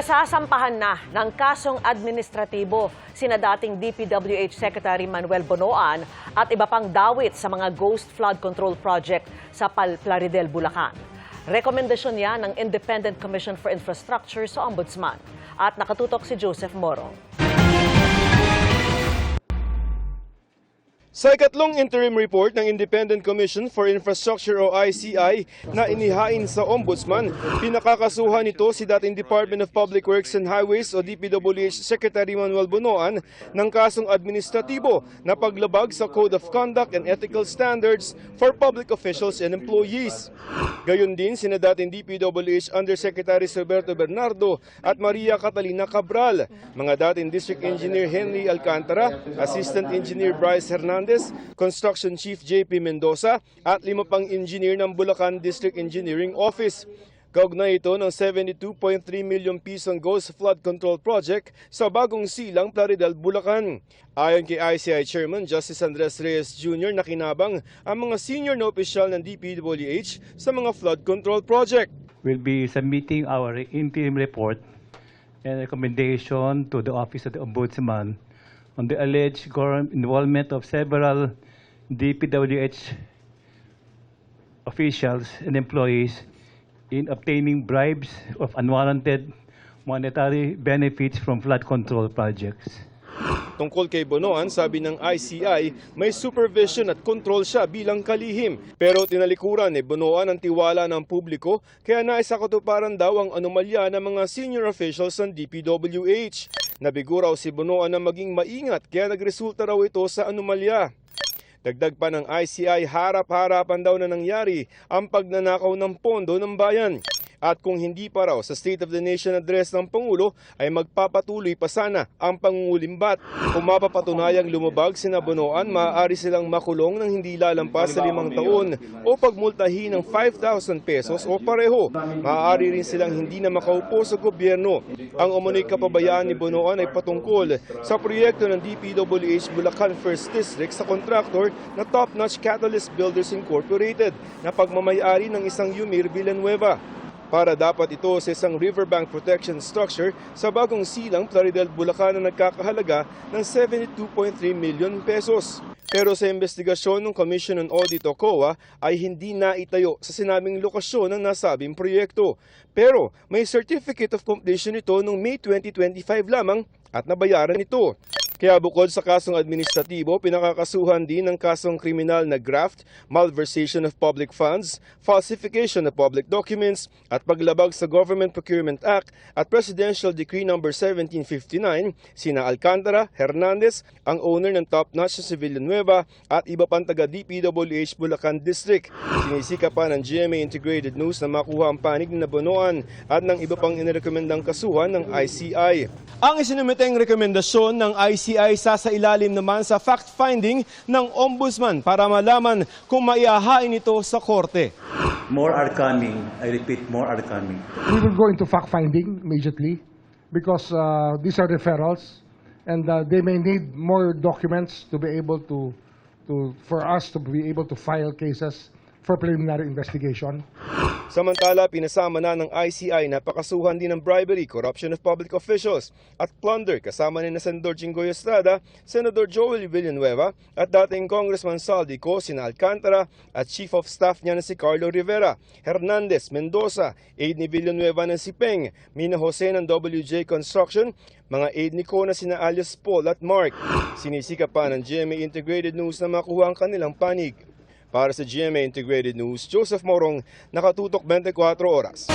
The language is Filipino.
Pinasasampahan na ng kasong administratibo sina dating DPWH Secretary Manuel Bonoan at iba pang dawit sa mga ghost flood control project sa Plaridel, Bulacan. Rekomendasyon niya ng Independent Commission for Infrastructure sa Ombudsman. At nakatutok si Joseph Morong. Sa ikatlong interim report ng Independent Commission for Infrastructure o ICI na inihain sa Ombudsman, pinakakasuhan nito si dating Department of Public Works and Highways o DPWH Secretary Manuel Bonoan ng kasong administratibo na paglabag sa Code of Conduct and Ethical Standards for Public Officials and Employees. Gayon din sina dating DPWH Undersecretaries Roberto Bernardo at Maria Catalina Cabral, mga dating District Engineer Henry Alcantara, Assistant Engineer Bryce Hernandez, Construction Chief JP Mendoza at 5 pang engineer ng Bulacan District Engineering Office. Kaugnay ito ng 72.3 million pisong Ghost Flood Control Project sa Bagong Silang, Plaridel, Bulacan. Ayon kay ICI Chairman Justice Andres Reyes Jr. nakinabang ang mga senior na opisyal ng DPWH sa mga flood control project. We'll be submitting our interim report and recommendation to the Office of the Ombudsman on the alleged involvement of several DPWH officials and employees in obtaining bribes of unwarranted monetary benefits from flood control projects. Tungkol kay Bonoan, sabi ng ICI, may supervision at control siya bilang kalihim. Pero tinalikuran ni Bonoan ang tiwala ng publiko, kaya naisakatuparan daw ang anomalya ng mga senior officials ng DPWH. Nabigo raw si Bonoan na maging maingat, kaya nagresulta raw ito sa anomalya. Dagdag pa ng ICI, harap-harapan daw na nangyari ang pagnanakaw ng pondo ng bayan. At kung hindi pa raw sa State of the Nation address ng Pangulo ay magpapatuloy pa sana ang pangungulimbat. Kung mapapatunayang lumabag sina Bonoan, maaari silang makulong ng hindi lalampas sa 5 taon o pagmultahin ng 5,000 pesos o pareho. Maaari rin silang hindi na makaupo sa gobyerno. Ang umunoy kapabayaan ni Bonoan ay patungkol sa proyekto ng DPWH Bulacan 1st District sa kontraktor na Top Notch Catalyst Builders Incorporated na pagmamayari ng isang Yumir Villanueva. Para dapat ito sa isang riverbank protection structure sa Bagong Silang, Plaridel, Bulacan na nagkakahalaga ng 72.3 million pesos. Pero sa investigasyon ng Commission on Audit o COA ay hindi naitayo sa sinabing lokasyon ng nasabing proyekto. Pero may certificate of completion ito noong May 2025 lamang at nabayaran ito. Kaya bukod sa kasong administratibo, pinakakasuhan din ng kasong kriminal na graft, malversation of public funds, falsification of public documents, at paglabag sa Government Procurement Act at Presidential Decree No. 1759, sina Alcantara, Hernandez, ang owner ng Top Notch sa Villanueva, at iba pang taga DPWH Bulacan District. Sinisika pa ng GMA Integrated News na makuha ang panig ni Bonoan at ng iba pang inirekomendang kasuhan ng ICI. Ang isinumiteng rekomendasyon ng ICI sasailalim naman sa fact-finding ng Ombudsman para malaman kung maihahain ito sa korte. More are coming. I repeat, more are coming. We will go into fact-finding immediately because these are referrals and they may need more documents to be able for us to be able to file cases for preliminary investigation. Samantala, pinasama na ng ICI na pakasuhan din ng bribery, corruption of public officials at plunder kasama ni Senador Jinggoy Estrada, Senador Joel Villanueva at dating Congressman Saldico, sina Alcantara at Chief of Staff niya na si Carlo Rivera, Hernandez, Mendoza, aide ni Villanueva ng si Peng, Mina Jose ng WJ Construction, mga aide ni Kona sina alias Paul at Mark. Sinisika pa ng GMA Integrated News na makuha ang kanilang panig. Para sa GMA Integrated News, Joseph Morong, nakatutok 24 oras.